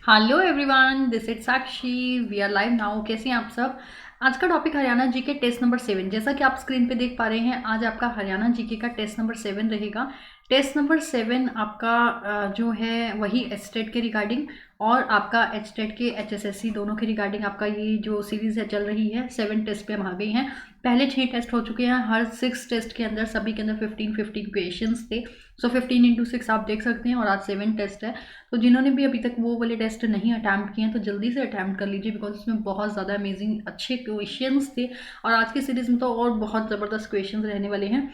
Hello everyone, this is Sakshi. We are live now. कैसे हैं आप सब? आज का topic Haryana GK test number 7। जैसा कि आप स्क्रीन पे देख पा रहे हैं, आज आपका हरियाणा जीके का टेस्ट नंबर 7 रहेगा। टेस्ट नंबर 7 आपका जो है वही एचटेट के रिगार्डिंग और आपका एचटेट के एचएसएससी दोनों के रिगार्डिंग आपका ये जो सीरीज है चल रही है। 7 टेस्ट पे हम आ गए हैं। पहले 6 टेस्ट हो चुके हैं। हर 6 टेस्ट के अंदर सभी के अंदर 15 क्वेश्चंस थे। सो 15 इंटू 6 आप देख सकते हैं और आज 7 टेस्ट है। तो जिन्होंने भी अभी तक वो वाले टेस्ट नहीं अटैम्प्ट किए हैं तो जल्दी से अटैम्प्ट कर लीजिए, बिकॉज उसमें बहुत ज़्यादा अमेजिंग अच्छे क्वेश्चंस थे। और आज की सीरीज में तो और बहुत ज़बरदस्त क्वेश्चंस रहने वाले हैं,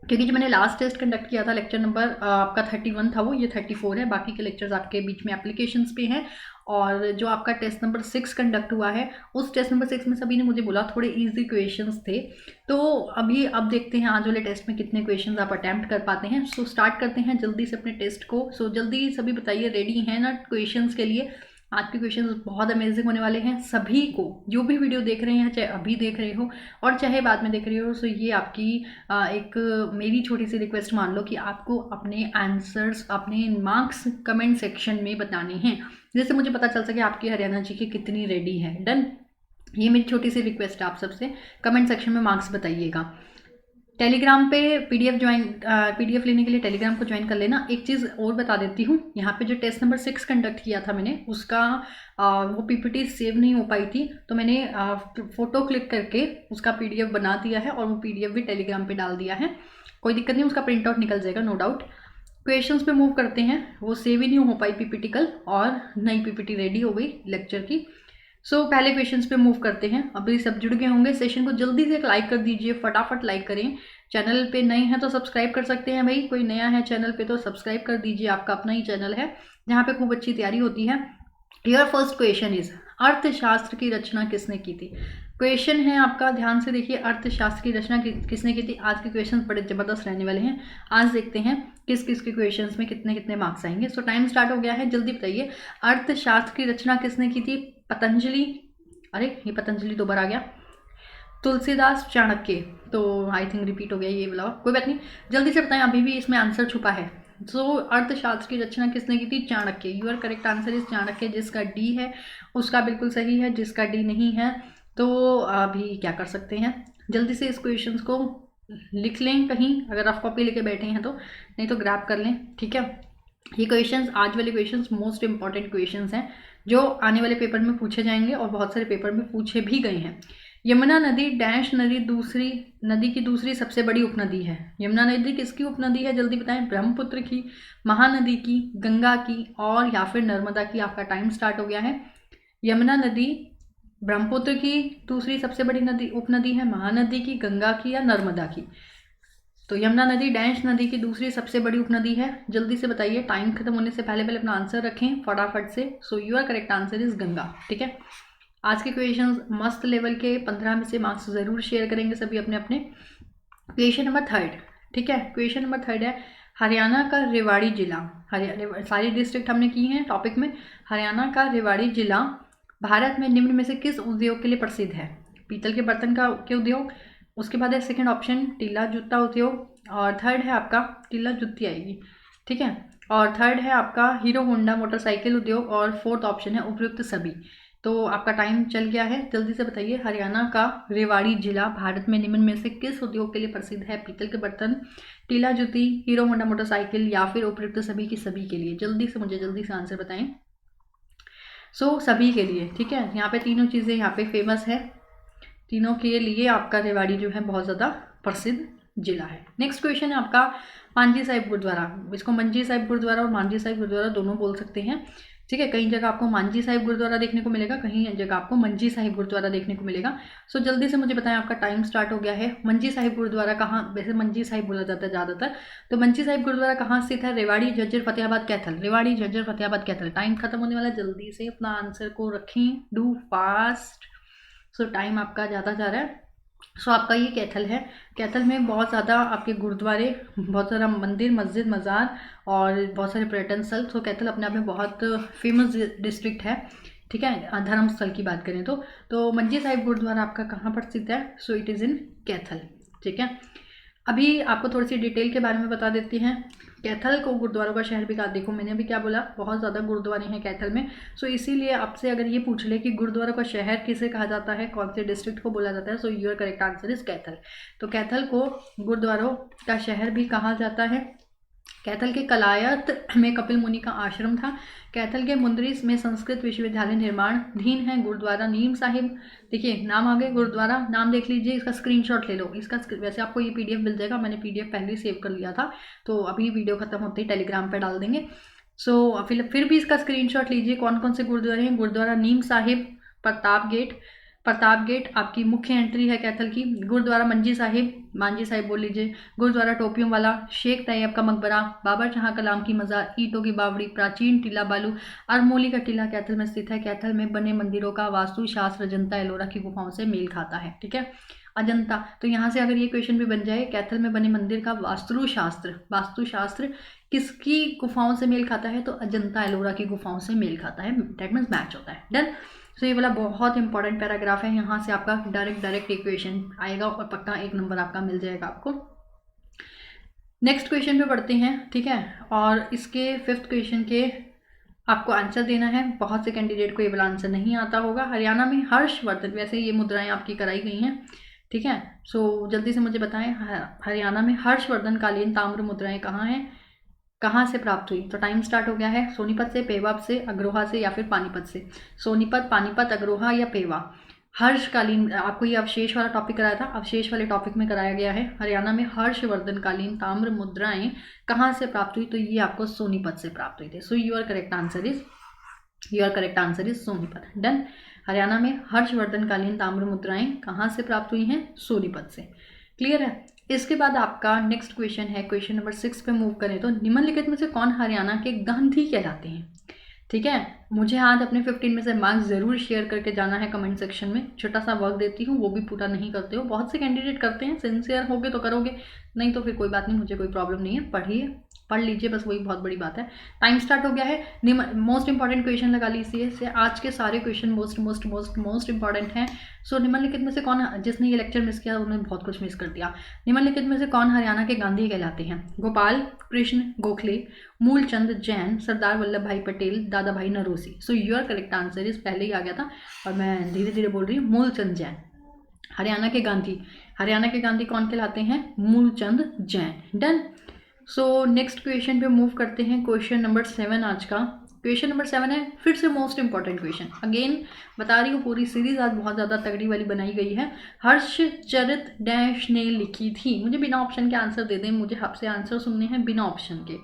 क्योंकि जो मैंने लास्ट टेस्ट कंडक्ट किया था लेक्चर नंबर आपका 31 था, वो ये 34 है। बाकी के लेक्चर्स आपके बीच में एप्लीकेशंस पे हैं। और जो आपका टेस्ट नंबर 6 कंडक्ट हुआ है, उस टेस्ट नंबर 6 में सभी ने मुझे बोला थोड़े इजी क्वेश्चंस थे। तो अब देखते हैं आज वाले टेस्ट में कितने क्वेश्चंस आप अटैम्प्ट कर पाते हैं। सो स्टार्ट करते हैं जल्दी से अपने टेस्ट को। सो जल्दी सभी बताइए, रेडी हैं ना क्वेश्चंस के लिए? आज के क्वेश्चंस बहुत अमेजिंग होने वाले हैं। सभी को जो भी वीडियो देख रहे हैं, चाहे अभी देख रहे हो और चाहे बाद में देख रहे हो, सो ये आपकी एक मेरी छोटी सी रिक्वेस्ट मान लो कि आपको अपने आंसर्स, अपने मार्क्स कमेंट सेक्शन में बताने हैं, जिससे मुझे पता चल सके आपकी हरियाणा जी की कितनी रेडी है। डन? ये मेरी छोटी सी रिक्वेस्ट है आप सबसे। कमेंट सेक्शन में मार्क्स बताइएगा। टेलीग्राम पे पीडीएफ लेने के लिए टेलीग्राम को ज्वाइन कर लेना। एक चीज़ और बता देती हूँ, यहाँ पे जो टेस्ट नंबर 6 कंडक्ट किया था मैंने, उसका वो पीपीटी सेव नहीं हो पाई थी, तो मैंने फ़ोटो क्लिक करके उसका पीडीएफ बना दिया है और वो पीडीएफ भी टेलीग्राम पे डाल दिया है। कोई दिक्कत नहीं, उसका प्रिंट आउट निकल जाएगा, नो डाउट। क्वेश्चंस पे मूव करते हैं। वो सेव ही नहीं हो पाई पीपीटी कल, और नई पीपीटी रेडी हो गई लेक्चर की। पहले क्वेश्चंस पे मूव करते हैं। अभी सब जुड़ गए होंगे, सेशन को जल्दी से एक लाइक कर दीजिए, फटाफट लाइक करें। चैनल पे नए हैं तो सब्सक्राइब कर सकते हैं भाई। कोई नया है चैनल पे तो सब्सक्राइब कर दीजिए, आपका अपना ही चैनल है जहाँ पे खूब अच्छी तैयारी होती है। योर फर्स्ट क्वेश्चन इज, अर्थशास्त्र की रचना किसने की थी? क्वेश्चन है आपका, ध्यान से देखिए। अर्थशास्त्र की रचना किसने की थी? आज के क्वेश्चन बड़े जबरदस्त रहने वाले हैं। आज देखते हैं किस किस के क्वेश्चन में कितने कितने मार्क्स आएंगे। टाइम स्टार्ट हो गया है, जल्दी बताइए। अर्थशास्त्र की रचना किसने की थी? पतंजलि। अरे ये पतंजलि दो बार आ गया। तुलसीदास, चाणक्य। तो आई थिंक रिपीट हो गया ये वाला, कोई बात नहीं। जल्दी से बताएं, अभी भी इसमें आंसर छुपा है। अर्थशास्त्र की रचना किसने की थी? Chanakya. Your correct answer is Chanakya. जिसका डी है उसका बिल्कुल सही है, जिसका डी नहीं है तो अभी क्या कर सकते हैं, जल्दी से इस क्वेश्चन को लिख लें कहीं, अगर आप कॉपी लेके बैठे हैं तो, नहीं तो ग्रैब कर लें, ठीक है। ये क्वेश्चंस, आज वाले क्वेश्चंस मोस्ट इंपॉर्टेंट क्वेश्चंस हैं जो आने वाले पेपर में पूछे जाएंगे और बहुत सारे पेपर में पूछे भी गए हैं। यमुना नदी डैश नदी दूसरी नदी की दूसरी सबसे बड़ी उपनदी है। यमुना नदी किसकी उपनदी है? जल्दी बताएं। ब्रह्मपुत्र की, महानदी की, गंगा की और या फिर नर्मदा की? आपका टाइम स्टार्ट हो गया है। यमुना नदी ब्रह्मपुत्र की दूसरी सबसे बड़ी नदी उपनदी है, महानदी की, गंगा की या नर्मदा की? तो यमुना नदी डैश नदी की दूसरी सबसे बड़ी उपनदी है। जल्दी से बताइए, टाइम खत्म होने से पहले पहले अपना आंसर रखें फटाफट से। Your correct answer is Ganga, ठीक है। आज के क्वेश्चन मस्त लेवल के, 15 में से मार्क्स जरूर शेयर करेंगे सभी अपने अपने। क्वेश्चन नंबर 3, ठीक है। क्वेश्चन नंबर 3 है, हरियाणा का रेवाड़ी जिला, सारी डिस्ट्रिक्ट हमने की हैं टॉपिक में। हरियाणा का रेवाड़ी जिला भारत में निम्न में से किस उद्योग के लिए प्रसिद्ध है? पीतल के बर्तन के उद्योग। उसके बाद है सेकंड ऑप्शन टीला जूता उद्योग, और थर्ड है आपका टीला जुत्ती आएगी, ठीक है। और थर्ड है आपका हीरो होंडा मोटरसाइकिल उद्योग, और फोर्थ ऑप्शन है उपयुक्त सभी। तो आपका टाइम चल गया है, जल्दी से बताइए। हरियाणा का रेवाड़ी जिला भारत में निम्न में से किस उद्योग के लिए प्रसिद्ध है? पीतल के बर्तन, टीला जूती, हीरो होंडा मोटरसाइकिल या फिर उपयुक्त सभी की सभी के लिए? जल्दी से मुझे जल्दी से आंसर बताएं। सभी के लिए, ठीक है। यहाँ पे तीनों चीज़ें यहाँ पे फेमस है, तीनों के लिए आपका रेवाड़ी जो है बहुत ज़्यादा प्रसिद्ध जिला है। नेक्स्ट क्वेश्चन है आपका, मांझी साहिब गुरुद्वारा। इसको मंजी साहिब गुरुद्वारा और मांझी साहिब गुरुद्वारा दोनों बोल सकते हैं, ठीक है। कहीं जगह आपको मांझी साहिब गुरुद्वारा देखने को मिलेगा, कहीं जगह आपको मंजी साहिब गुरुद्वारा देखने को मिलेगा। जल्दी से मुझे बताएं, आपका टाइम स्टार्ट हो गया है। मंजी साहिब गुरुद्वारा कहाँ, वैसे मंजी साहिब बोला जाता है ज़्यादातर, तो मंजी साहिब गुरुद्वारा कहाँ स्थित है? रेवाड़ी, झज्जर, फतेहाबाद, कैथल। रेवाड़ी, झज्जर, फतेहाबाद, कैथल। टाइम खत्म होने वाला है, जल्दी से अपना आंसर को रखें, डू फास्ट। टाइम आपका ज़्यादा जा रहा है। आपका ये कैथल है। कैथल में बहुत ज़्यादा आपके गुरुद्वारे, बहुत सारा मंदिर, मस्जिद, मज़ार और बहुत सारे पर्यटन स्थल। कैथल अपने आप में बहुत फेमस डिस्ट्रिक्ट है, ठीक है। धर्म स्थल की बात करें तो मंजी साहिब गुरुद्वारा आपका कहाँ पर स्थित है? इट इज़ इन कैथल, ठीक है। अभी आपको थोड़ी सी डिटेल के बारे में बता देती हैं। कैथल को गुरुद्वारों का शहर भी कहा, देखो मैंने अभी क्या बोला, बहुत ज़्यादा गुरुद्वारे हैं कैथल में। सो इसीलिए आपसे अगर ये पूछ ले कि गुरुद्वारों का शहर किसे कहा जाता है, कौन से डिस्ट्रिक्ट को बोला जाता है, सो your correct answer is Kaithal. तो कैथल को गुरुद्वारों का शहर भी कहा जाता है। कैथल के कलायत में कपिल मुनि का आश्रम था। कैथल के मुंदरी में संस्कृत विश्वविद्यालय निर्माणाधीन है। गुरुद्वारा नीम साहिब, देखिए नाम आ गए, गुरुद्वारा नाम देख लीजिए, इसका स्क्रीनशॉट ले लो। इसका वैसे आपको ये पीडीएफ मिल जाएगा, मैंने पीडीएफ पहले ही सेव कर लिया था, तो अभी वीडियो खत्म होते ही टेलीग्राम पर डाल देंगे। सो फिर भी इसका स्क्रीनशॉट लीजिए। कौन कौन से गुरुद्वारे हैं? गुरुद्वारा नीम साहिब, प्रताप गेट आपकी मुख्य एंट्री है कैथल की। गुरुद्वारा मांझी साहिब बोल लीजिए। गुरुद्वारा टोपियों वाला, शेख तैयब का मकबरा, बाबर जहां कलाम की मज़ार, ईंटों की बावड़ी, प्राचीन टीला बालू, अरमोली का टीला कैथल में स्थित है। कैथल में बने मंदिरों का वास्तुशास्त्र अजंता एलोरा की गुफाओं से मेल खाता है। ठीक है, अजंता, तो यहाँ से अगर ये क्वेश्चन भी बन जाए, कैथल में बने मंदिर का वास्तुशास्त्र किसकी गुफाओं से मेल खाता है, तो अजंता एलोरा की गुफाओं से मेल खाता है। दैट मीन्स मैच होता है। डन। सो ये वाला बहुत इंपॉर्टेंट पैराग्राफ है, यहाँ से आपका डायरेक्ट इक्वेशन आएगा और पक्का 1 नंबर आपका मिल जाएगा आपको। नेक्स्ट क्वेश्चन पे पढ़ते हैं, ठीक है, और इसके 5th क्वेश्चन के आपको आंसर देना है। बहुत से कैंडिडेट को ये वाला आंसर नहीं आता होगा। हरियाणा में हर्षवर्धन, वैसे ये मुद्राएं आपकी कराई गई हैं, ठीक है। सो जल्दी से मुझे बताएं, हरियाणा में हर्षवर्धन कालीन ताम्र मुद्राएं कहाँ हैं, कहाँ से प्राप्त हुई? तो टाइम स्टार्ट हो गया है। सोनीपत से, पेवा से, अग्रोहा से या फिर पानीपत से। सोनीपत, पानीपत, अग्रोहा या पेवा। हर्षकालीन, आपको ये अवशेष वाला टॉपिक कराया था, अवशेष वाले टॉपिक में कराया गया है। हरियाणा में हर्षवर्धन कालीन ताम्र मुद्राएं कहाँ से प्राप्त हुई? तो ये आपको सोनीपत से प्राप्त हुई थी। सो your correct answer is Sonipat. Done. Haryana में हर्षवर्धन कालीन ताम्र मुद्राएं कहाँ से प्राप्त हुई हैं? सोनीपत से। क्लियर है। इसके बाद आपका नेक्स्ट क्वेश्चन है, क्वेश्चन नंबर 6 पे मूव करें तो निम्नलिखित में से कौन हरियाणा के गांधी कहलाते हैं? ठीक है, मुझे आज अपने 15 में से मार्क्स जरूर शेयर करके जाना है कमेंट सेक्शन में। छोटा सा वर्क देती हूँ, वो भी पूरा नहीं करते हो, बहुत से कैंडिडेट करते हैं। सिंसियर होगे तो करोगे, नहीं तो फिर कोई बात नहीं, मुझे कोई प्रॉब्लम नहीं है। पढ़ लीजिए, बस वही बहुत बड़ी बात है। टाइम स्टार्ट हो गया है। मोस्ट इंपॉर्टेंट क्वेश्चन लगा लीजिए से, आज के सारे क्वेश्चन मोस्ट इंपॉर्टेंट हैं। सो निम्नलिखित में से कौन, जिसने ये लेक्चर मिस किया उन्होंने बहुत कुछ मिस कर दिया। निम्नलिखित में से कौन हरियाणा के गांधी कहलाते हैं? गोपाल कृष्ण गोखले, मूलचंद जैन, सरदार वल्लभ भाई Patel, Dadabhai Naoroji. So your correct answer is, पहले ही आ गया था और मैं धीरे धीरे बोल रही हूँ, मूलचंद जैन। हरियाणा के गांधी कौन कहलाते हैं? Moolchand Jain. Done. So next question पे मूव करते हैं। क्वेश्चन नंबर 7 आज का। क्वेश्चन नंबर 7 है फिर से मोस्ट इंपॉर्टेंट क्वेश्चन। अगेन बता रही हूँ, पूरी सीरीज आज बहुत ज़्यादा तगड़ी वाली बनाई गई है। हर्षचरित डैश ने लिखी थी। मुझे बिना ऑप्शन के आंसर दे दें, मुझे आपसे आंसर सुनने हैं बिना ऑप्शन के।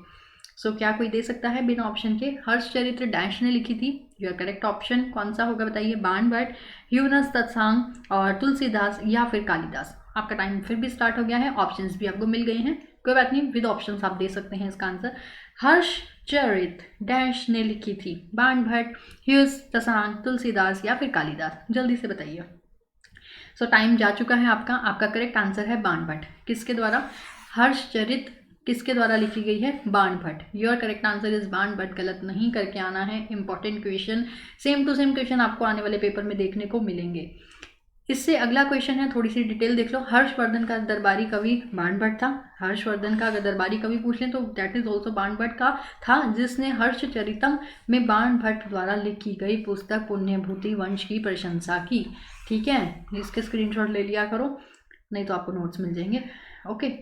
सो क्या कोई दे सकता है बिना ऑप्शन के? हर्षचरित्र डैश ने लिखी थी। योर करेक्ट ऑप्शन कौन सा होगा बताइए? बाण भट्ट, ह्यूनस तत्सांग और तुलसीदास या फिर कालिदास। आपका टाइम फिर भी स्टार्ट हो गया है, ऑप्शंस भी आपको मिल गए हैं, कोई बात नहीं, विद ऑप्शंस आप दे सकते हैं इसका आंसर। हर्षचरित डैश ने लिखी थी। बाण भट्ट, ह्यूस तत्सांग, तुलसीदास या फिर कालिदास। जल्दी से बताइए। सो टाइम जा चुका है आपका करेक्ट आंसर है बाण भट्ट। किसके द्वारा? हर्षचरित किसके द्वारा लिखी गई है? Bana Bhatta. Your correct answer is Bana Bhatta. गलत नहीं करके आना है। Important question, same to same question आपको आने वाले पेपर में देखने को मिलेंगे। इससे अगला क्वेश्चन है, थोड़ी सी डिटेल देख लो। हर्षवर्धन का दरबारी कवि बाण भट्ट था। हर्षवर्धन का अगर दरबारी कवि पूछ लें तो दैट इज ऑल्सो बाण भट्ट का था, जिसने हर्षचरितम में बाण भट्ट द्वारा लिखी गई पुस्तक पुण्यभूति वंश की प्रशंसा की। ठीक है, इसके स्क्रीनशॉट ले लिया करो, नहीं तो आपको नोट्स मिल जाएंगे। ओके,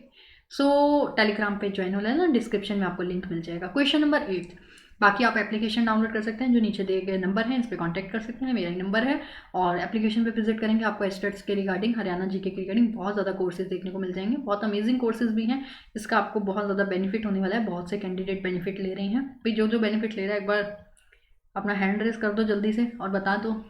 सो टेलीग्राम पे ज्वाइन हो लेना, डिस्क्रिप्शन में आपको लिंक मिल जाएगा। Question number 8। बाकी आप एप्लीकेशन डाउनलोड कर सकते हैं, जो नीचे दिए गए नंबर हैं इस पर कॉन्टैक्ट कर सकते हैं, मेरा ही नंबर है। और एप्लीकेशन पे विजिट करेंगे, आपको स्टेट्स के रिगार्डिंग, हरियाणा जीके के रिगार्डिंग बहुत ज़्यादा कोर्सेज देखने को मिल जाएंगे। बहुत अमेजिंग कोर्सेज भी हैं, इसका आपको बहुत ज़्यादा बेनिफिट होने वाला है। बहुत से कैंडिडेट बेनिफिट ले रहे हैं भाई, जो बेनिफिट ले रहा है एक बार अपना हैंड रेस कर दो जल्दी से और बता दो।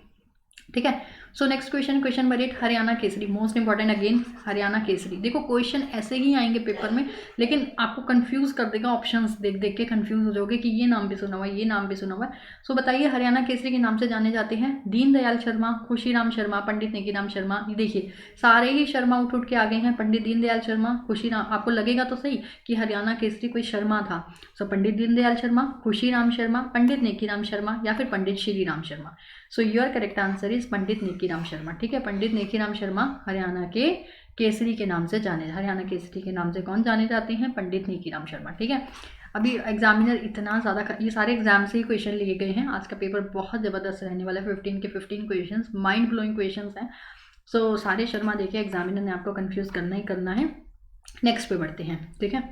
ठीक है, so next question number 8। Haryana Kesari, most important again Haryana Kesari. देखो क्वेश्चन ऐसे ही आएंगे पेपर में, लेकिन आपको कंफ्यूज कर देगा, ऑप्शंस देख के कंफ्यूज हो जाओगे कि ये नाम भी सुना हुआ है, ये नाम भी सुना हुआ है। सो बताइए, हरियाणा केसरी के नाम से जाने जाते हैं दीनदयाल शर्मा, खुशीराम शर्मा, पंडित नेकीराम शर्मा। ये देखिए सारे ही शर्मा उठ के आ गए हैं। पंडित दीनदयाल शर्मा, खुशीराम, आपको लगेगा तो सही कि हरियाणा केसरी कोई शर्मा था। सो पंडित दीनदयाल शर्मा, खुशीराम शर्मा, पंडित नेकीराम शर्मा या फिर Pandit Shriram Sharma. So your correct answer is Pandit Nekiram Sharma. ठीक है, पंडित नेकीराम शर्मा हरियाणा के केसरी के नाम से जाने, हरियाणा केसरी के नाम से कौन जाने जाते हैं? पंडित नीकीराम शर्मा। ठीक है, अभी एग्जामिनर इतना ज़्यादा, ये सारे एग्जाम से ही क्वेश्चन लिए गए हैं। आज का पेपर बहुत ज़बरदस्त रहने वाला है, 15 के 15 क्वेश्चन माइंड ब्लोइंग क्वेश्चन हैं। सो सारे शर्मा देखिए, एग्जामिनर ने आपको कंफ्यूज करना ही करना है। नेक्स्ट पे बढ़ते हैं। ठीक है,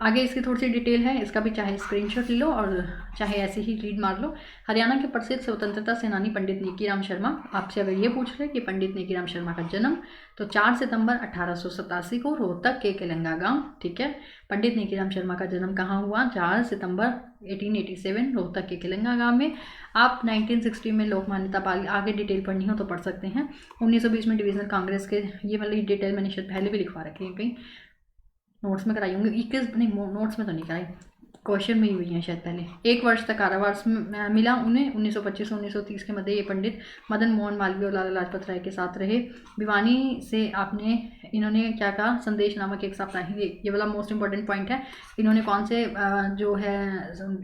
आगे इसकी थोड़ी सी डिटेल है, इसका भी चाहे स्क्रीनशॉट ले लो और चाहे ऐसे ही रीड मार लो। हरियाणा के प्रसिद्ध स्वतंत्रता सेनानी पंडित नीकीराम शर्मा, आपसे अगर ये पूछ रहे कि पंडित नीकीराम शर्मा का जन्म, तो 4 सितंबर 1887 को रोहतक के केलंगा गांव। ठीक है, पंडित नीकीराम शर्मा का जन्म कहाँ हुआ? 4 सितंबर 1887 रोहतक के केलंगा गांव में। आप 1960 में लोक मान्यता पाली, आगे डिटेल पढ़नी हो तो पढ़ सकते हैं। 1920 में डिविजनल कांग्रेस के, ये वाली डिटेल मैंने शायद पहले भी लिखवा रखी है, कहीं नोट्स में कराई होंगी, 21 नहीं नोट्स में तो नहीं कराई, क्वेश्चन में ही हुई है शायद पहले। 1 वर्ष तक कारावास मिला उन्हें। 1925 से 1930 के मध्य ये पंडित मदन मोहन मालवीय और लाला लाजपत राय के साथ रहे। भिवानी से आपने, इन्होंने क्या कहा? संदेश नामक एक साप्ताहिक, ये वाला मोस्ट इंपॉर्टेंट पॉइंट है। इन्होंने कौन से जो है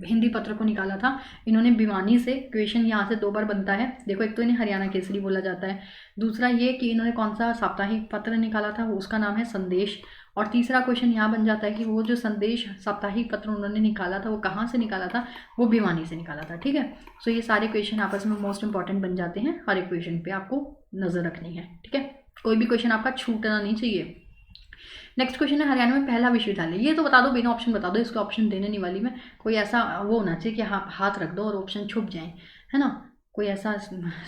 हिंदी पत्र को निकाला था? इन्होंने भिवानी से। क्वेश्चन यहाँ से 2 बार बनता है। देखो, एक तो इन्हें हरियाणा केसरी बोला जाता है, दूसरा ये कि इन्होंने कौन सा साप्ताहिक पत्र निकाला था, वो उसका नाम है संदेश। और तीसरा क्वेश्चन यहाँ बन जाता है कि वो जो संदेश साप्ताहिक पत्र उन्होंने निकाला था वो कहाँ से निकाला था? वो भिवानी से निकाला था। ठीक है, सो ये सारे क्वेश्चन आपस में मोस्ट इंपॉर्टेंट बन जाते हैं। हर एक क्वेश्चन पे आपको नज़र रखनी है। ठीक है, कोई भी क्वेश्चन आपका छूटना नहीं चाहिए। नेक्स्ट क्वेश्चन है, हरियाणा में पहला विश्वविद्यालय। ये तो बता दो, बिना ऑप्शन बता दो, इसको ऑप्शन देने नहीं वाली मैं। कोई ऐसा वो होना चाहिए कि हाथ रख दो और ऑप्शन छुप जाए, है ना, कोई ऐसा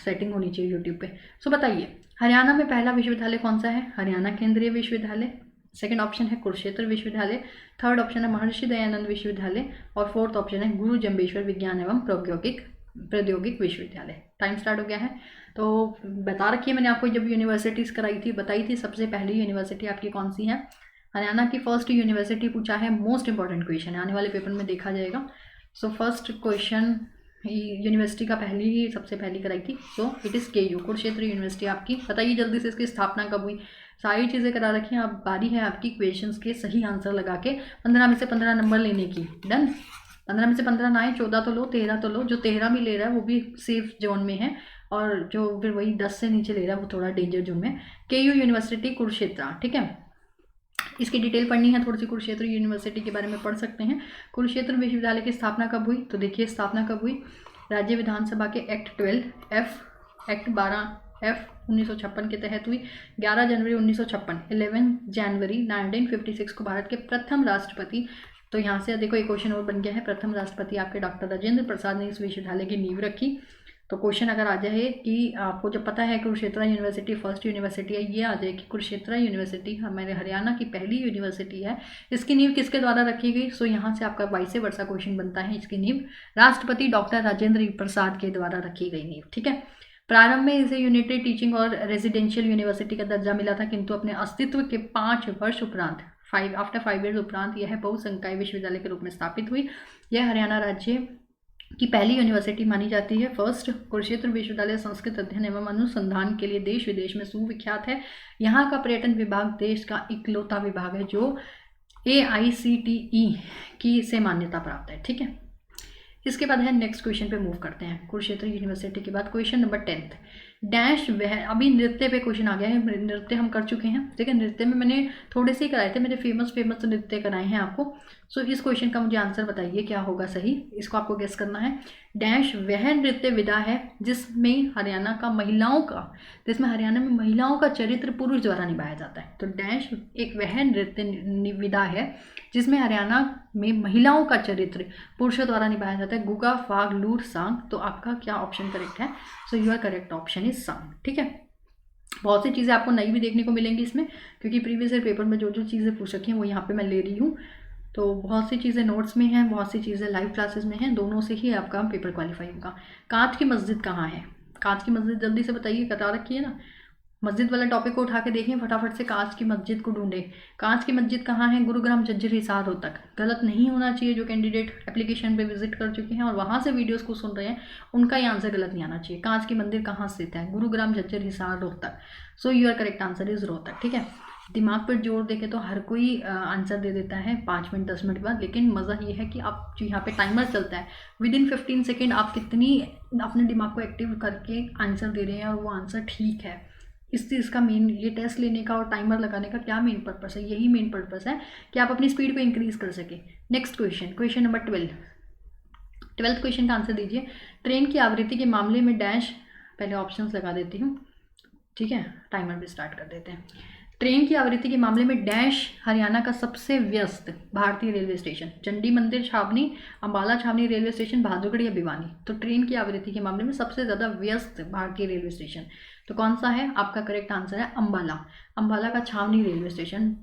सेटिंग होनी चाहिए यूट्यूब पे। सो बताइए, हरियाणा में पहला विश्वविद्यालय कौन सा है? हरियाणा केंद्रीय विश्वविद्यालय। सेकंड ऑप्शन है कुरुक्षेत्र विश्वविद्यालय। थर्ड ऑप्शन है महर्षि दयानंद विश्वविद्यालय। और फोर्थ ऑप्शन है गुरु जम्बेश्वर विज्ञान एवं प्रौद्योगिक विश्वविद्यालय। टाइम स्टार्ट हो गया है। तो बता रखी है मैंने आपको, जब यूनिवर्सिटीज़ बताई थी, सबसे पहली यूनिवर्सिटी आपकी कौन सी है? हरियाणा की फर्स्ट यूनिवर्सिटी पूछा है, मोस्ट इंपॉर्टेंट क्वेश्चन है, आने वाले पेपर में देखा जाएगा। सो फर्स्ट क्वेश्चन यूनिवर्सिटी का सबसे पहली कराई थी। So it is KU, Kurukshetra university आपकी। बताइए जल्दी से, इसकी स्थापना कब हुई? सारी चीज़ें करा रखी हैं। अब बारी है आपकी क्वेश्चंस के सही आंसर लगा के 15 में से 15 नंबर लेने की। डन? 15 में से 15 ना आए, 14 तो लो, 13 तो लो। जो 13 भी ले रहा है वो भी सेफ जोन में है, और जो फिर वही 10 से नीचे ले रहा है वो थोड़ा डेंजर जोन में। KU university Kurukshetra. ठीक है, इसकी डिटेल पढ़नी है थोड़ी सी, कुरुक्षेत्र यूनिवर्सिटी के बारे में पढ़ सकते हैं। कुरुक्षेत्र विश्वविद्यालय की स्थापना कब हुई? तो देखिए, स्थापना कब हुई? राज्य विधानसभा के एक्ट 12F 1956 के तहत हुई। 11 जनवरी 1956, 11 जनवरी 1956 को भारत के प्रथम राष्ट्रपति, तो यहाँ से देखो एक क्वेश्चन और बन गया है, प्रथम राष्ट्रपति आपके डॉक्टर राजेंद्र प्रसाद ने इस विश्वविद्यालय की नींव रखी। तो क्वेश्चन अगर आ जाए कि आपको जब पता है कुरुक्षेत्र यूनिवर्सिटी फर्स्ट यूनिवर्सिटी है, ये आ जाए कि कुरुक्षेत्र यूनिवर्सिटी हमारे हरियाणा की पहली यूनिवर्सिटी है, इसकी नींव किसके द्वारा रखी गई? सो यहाँ से आपका वाइस वर्सा क्वेश्चन बनता है, इसकी नींव राष्ट्रपति डॉक्टर राजेंद्र प्रसाद के द्वारा रखी गई नींव। ठीक है, प्रारंभ में इसे यूनिटेड टीचिंग और रेजिडेंशियल यूनिवर्सिटी का दर्जा मिला था, किंतु अपने अस्तित्व के 5 वर्ष उपरांत, आफ्टर 5 ईयर्स उपरांत यह बहुसंकाय विश्वविद्यालय के रूप में स्थापित हुई। यह हरियाणा राज्य की पहली यूनिवर्सिटी मानी जाती है। फर्स्ट, कुरुक्षेत्र विश्वविद्यालय संस्कृत अध्ययन एवं अनुसंधान के लिए देश विदेश में सुविख्यात है। यहाँ का पर्यटन विभाग देश का इकलौता विभाग है जो AICTE की से मान्यता प्राप्त है। ठीक है, इसके बाद है नेक्स्ट क्वेश्चन पे मूव करते हैं। कुरुक्षेत्र यूनिवर्सिटी के बाद क्वेश्चन नंबर 10 डैश वह, अभी नृत्य पे क्वेश्चन आ गया है। नृत्य हम कर चुके हैं, ठीक है, नृत्य में मैंने थोड़े से कराए थे, मेरे फेमस नृत्य कराए हैं आपको। सो इस क्वेश्चन का मुझे आंसर बताइए क्या होगा सही, इसको आपको गेस करना है। डैश वह नृत्य विधा है जिसमें हरियाणा में महिलाओं का चरित्र पुरुष द्वारा निभाया जाता है। तो डैश एक वह नृत्य विधा है जिसमें हरियाणा में महिलाओं का चरित्र पुरुषों द्वारा निभाया जाता है। गुगा, फाग, लूर, सांग। तो आपका क्या ऑप्शन करेक्ट है? सो योर करेक्ट ऑप्शन इज सांग। ठीक है, बहुत सी चीज़ें आपको नई भी देखने को मिलेंगी इसमें, क्योंकि प्रीवियस ईयर पेपर में जो चीज़ें पूछ रखी हैं वो यहाँ पे मैं ले रही हूँ। तो बहुत सी चीज़ें नोट्स में हैं, बहुत सी चीज़ें लाइव क्लासेस में हैं, दोनों से ही आपका पेपर क्वालिफाई होगा। कांच की मस्जिद कहाँ है? कांच की मस्जिद जल्दी से बताइए, बता रखी है ना, मस्जिद वाला टॉपिक को उठा के देखें फटाफट से, कांच की मस्जिद को ढूंढें। कांच की मस्जिद कहाँ है? गुरुग्राम, झज्जर, हिसार, रोहतक। गलत नहीं होना चाहिए, जो कैंडिडेट एप्लीकेशन पे विजिट कर चुके हैं और वहाँ से वीडियोस को सुन रहे हैं उनका ये आंसर गलत नहीं आना चाहिए। कांच की मंदिर कहाँ स्थित है? गुरुग्राम, झज्जर, हिसार, रोहतक। सो your correct answer is Rohtak. ठीक है, दिमाग पर जोर देके तो हर कोई आंसर दे देता है 5 मिनट 10 मिनट बाद, लेकिन मज़ा ये है कि आप जो यहाँ पे टाइमर चलता है विदिन 15 सेकेंड आप कितनी अपने दिमाग को एक्टिव करके आंसर दे रहे हैं और वो आंसर ठीक है, इस चीज़ का मेन, ये टेस्ट लेने का और टाइमर लगाने का क्या मेन पर्पस है? यही मेन पर्पस है कि आप अपनी स्पीड को इंक्रीज कर सके। Next question, question number 12th question का आंसर दीजिए। ट्रेन की आवृत्ति के मामले में डैश, पहले ऑप्शंस लगा देती हूँ, ठीक है, टाइमर भी स्टार्ट कर देते हैं। ट्रेन की आवृत्ति के मामले में डैश हरियाणा का सबसे व्यस्त भारतीय रेलवे स्टेशन? चंडी मंदिर छावनी, अंबाला छावनी रेलवे स्टेशन, बहादुरगढ़ या भिवानी? तो ट्रेन की आवृत्ति के मामले में सबसे ज़्यादा व्यस्त भारतीय रेलवे स्टेशन तो कौन सा है? आपका करेक्ट आंसर है अंबाला। अंबाला का छावनी रेलवे स्टेशन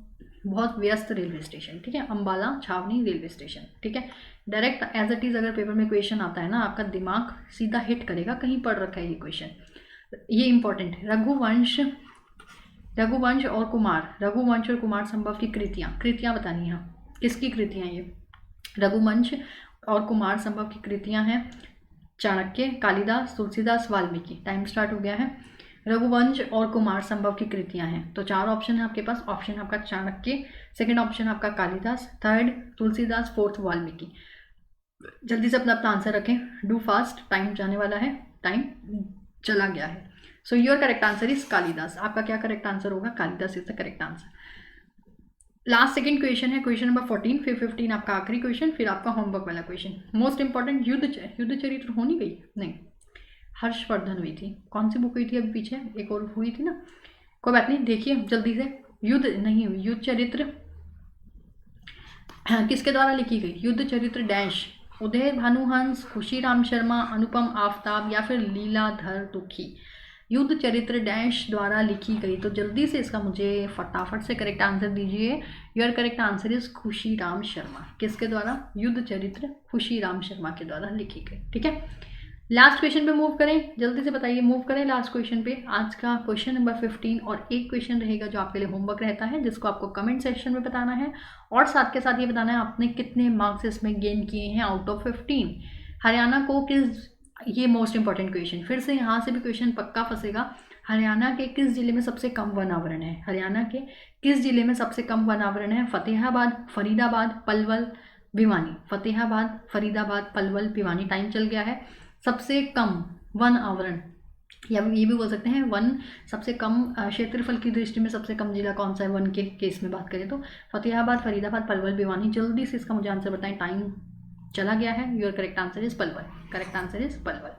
बहुत व्यस्त रेलवे स्टेशन, ठीक है, अंबाला छावनी रेलवे स्टेशन, ठीक है। डायरेक्ट एज इट इज़ अगर पेपर में क्वेश्चन आता है ना, आपका दिमाग सीधा हिट करेगा, कहीं पढ़ रखा है ये क्वेश्चन, ये इंपॉर्टेंट है। रघुवंश और कुमार संभव की कृतियाँ बतानी है, किसकी कृतियाँ ये? रघुवंश और कुमार संभव की कृतियाँ हैं चाणक्य, कालिदास, तुलसीदास, वाल्मीकि। टाइम स्टार्ट हो गया है। रघुवंश और कुमार संभव की कृतियाँ हैं, तो 4 ऑप्शन है आपके पास। ऑप्शन आपका चाणक्य, सेकंड ऑप्शन आपका कालिदास, थर्ड तुलसीदास, फोर्थ वाल्मीकि। जल्दी से अपना आंसर रखें, डू फास्ट, टाइम जाने वाला है, टाइम चला गया है। सो your correct answer is Kalidas. आपका क्या करेक्ट आंसर होगा? Kalidas is the correct answer. Last second question है, क्वेश्चन नंबर 14, फिर 15 आपका आखिरी क्वेश्चन, फिर आपका होमवर्क वाला क्वेश्चन। मोस्ट इंपॉर्टेंट, युद्ध चरित्र हो नहीं गई? नहीं, हर्षवर्धन हुई थी। कौन सी बुक हुई थी अभी पीछे? एक और हुई थी ना, कोई बात नहीं, देखिए जल्दी से। युद्ध नहीं हुई, युद्ध चरित्र किसके द्वारा लिखी गई? युद्ध चरित्र डैश, उदय भानुहंस, खुशीराम शर्मा, अनुपम आफ्ताब या फिर लीलाधर दुखी। युद्ध चरित्र डैश द्वारा लिखी गई, तो जल्दी से इसका मुझे फटाफट से करेक्ट आंसर दीजिए। Your correct answer is Khushiram Sharma. किसके द्वारा? युद्ध चरित्र खुशीराम शर्मा के द्वारा लिखी गई, ठीक है। लास्ट क्वेश्चन पे मूव करें, जल्दी से बताइए, मूव करें लास्ट क्वेश्चन पे। आज का क्वेश्चन नंबर 15 और एक क्वेश्चन रहेगा जो आपके लिए होमवर्क रहता है, जिसको आपको कमेंट सेक्शन में बताना है और साथ के साथ ये बताना है आपने कितने मार्क्स इसमें गेन किए हैं आउट ऑफ 15। हरियाणा को किस, ये मोस्ट इंपॉर्टेंट क्वेश्चन, फिर से यहाँ से भी क्वेश्चन पक्का फंसेगा। हरियाणा के किस जिले में सबसे कम वन आवरण है? हरियाणा के किस जिले में सबसे कम वन आवरण है? फतेहाबाद, फरीदाबाद, पलवल, भिवानी। फतेहाबाद, फरीदाबाद, पलवल, भिवानी। टाइम चल गया है। सबसे कम वन आवरण, या ये भी बोल सकते हैं वन, सबसे कम क्षेत्रफल की दृष्टि में सबसे कम जिला कौन सा है वन के केस में बात करें तो? फतेहाबाद, फरीदाबाद, पलवल, भिवानी। जल्दी से इसका मुझे आंसर बताएं, टाइम चला गया है। Your correct answer is Palwal. Correct answer is Palwal.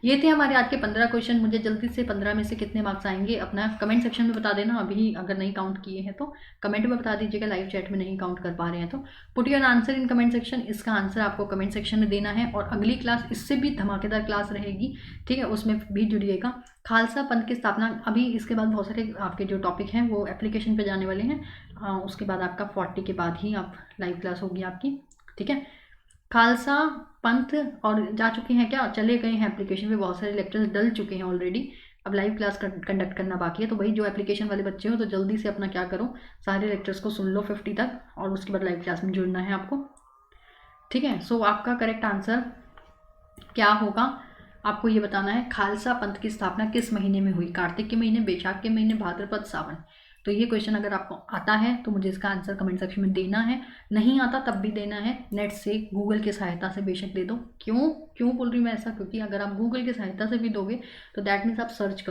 ये थे हमारे आज के 15 क्वेश्चन। मुझे जल्दी से 15 में से कितने मार्क्स आएंगे अपना कमेंट सेक्शन में बता देना। अभी अगर नहीं काउंट किए हैं तो कमेंट में बता दीजिएगा, लाइव चैट में नहीं काउंट कर पा रहे हैं तो। Put your answer in comment section. इसका आंसर आपको कमेंट सेक्शन में देना है। और अगली क्लास इससे भी धमाकेदार क्लास रहेगी, ठीक है, उसमें भी जुड़िएगा। खालसा पंथ की स्थापना, अभी इसके बाद बहुत सारे आपके जो टॉपिक हैं वो एप्लीकेशन पे जाने वाले हैं। उसके बाद आपका 40 के बाद ही आप लाइव क्लास होगी आपकी, ठीक है। खालसा पंथ और जा चुके हैं क्या? चले गए हैं एप्लीकेशन पे, बहुत सारे लेक्चर्स डल चुके हैं ऑलरेडी। अब लाइव क्लास कंडक्ट करना बाकी है, तो भाई जो एप्लीकेशन वाले बच्चे हो तो जल्दी से अपना क्या करो, सारे लेक्चर्स को सुन लो 50 तक, और उसके बाद लाइव क्लास में जुड़ना है आपको, ठीक है। सो आपका करेक्ट आंसर क्या होगा, आपको ये बताना है खालसा पंथ की स्थापना किस महीने में हुई? कार्तिक के महीने, बैसाख के महीने, भाद्रपद, सावन। तो ये क्वेश्चन अगर आपको आता है तो मुझे इसका आंसर कमेंट सेक्शन में देना है, नहीं आता तब भी देना है। नेट से, गूगल की सहायता से बेशक दे दो। क्यों बोल रही हूँ मैं ऐसा? क्योंकि अगर आप गूगल की सहायता से भी दोगे तो दैट मीन्स आप सर्च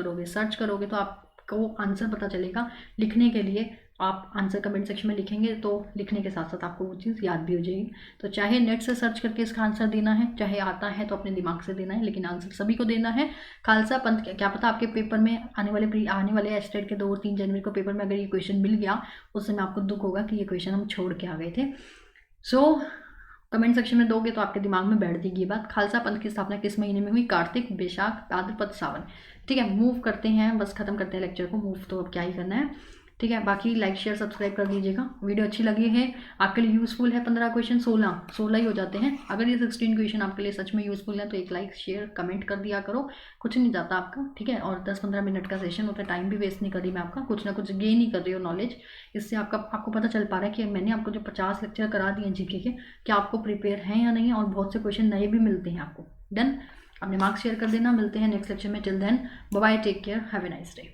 करोगे तो आपको आंसर पता चलेगा। लिखने के लिए आप आंसर कमेंट सेक्शन में लिखेंगे तो लिखने के साथ साथ आपको वो चीज़ याद भी हो जाएगी। तो चाहे नेट से सर्च करके इसका आंसर देना है, चाहे आता है तो अपने दिमाग से देना है, लेकिन आंसर सभी को देना है। खालसा पंथ, क्या पता आपके पेपर में आने वाले एस्टेट के 2 और 3 जनवरी को पेपर में अगर ये क्वेश्चन मिल गया, उस समय आपको दुख होगा कि ये क्वेश्चन हम छोड़ के आ गए थे। सो कमेंट सेक्शन में दोगे तो आपके दिमाग में बैठ देगी ये बात। खालसा पंथ की स्थापना किस महीने में हुई? कार्तिक, बैसाख, भाद्रपद, सावन, ठीक है। मूव करते हैं, बस खत्म करते हैं लेक्चर को। मूव तो अब क्या ही करना है, ठीक है। बाकी लाइक शेयर सब्सक्राइब कर दीजिएगा। वीडियो अच्छी लगी है, आपके लिए यूज़फुल है। 15 क्वेश्चन 16 ही हो जाते हैं। अगर ये 16 क्वेश्चन आपके लिए सच में यूज़फुल है तो एक लाइक शेयर कमेंट कर दिया करो, कुछ नहीं जाता आपका, ठीक है। और 10-15 मिनट का सेशन होता है, टाइम भी वेस्ट नहीं कर रही मैं आपका, कुछ ना कुछ गेन ही कर रही हो नॉलेज। इससे आपको पता चल पा रहा है कि मैंने आपको जो 50 लेक्चर करा दिए जीके के, क्या आपको प्रिपेयर हैं या नहीं, और बहुत से क्वेश्चन नए भी मिलते हैं आपको। डन, अपने मार्क्स शेयर कर देना। मिलते हैं नेक्स्ट लेक्चर में। Till then bye bye, take care, have a nice day.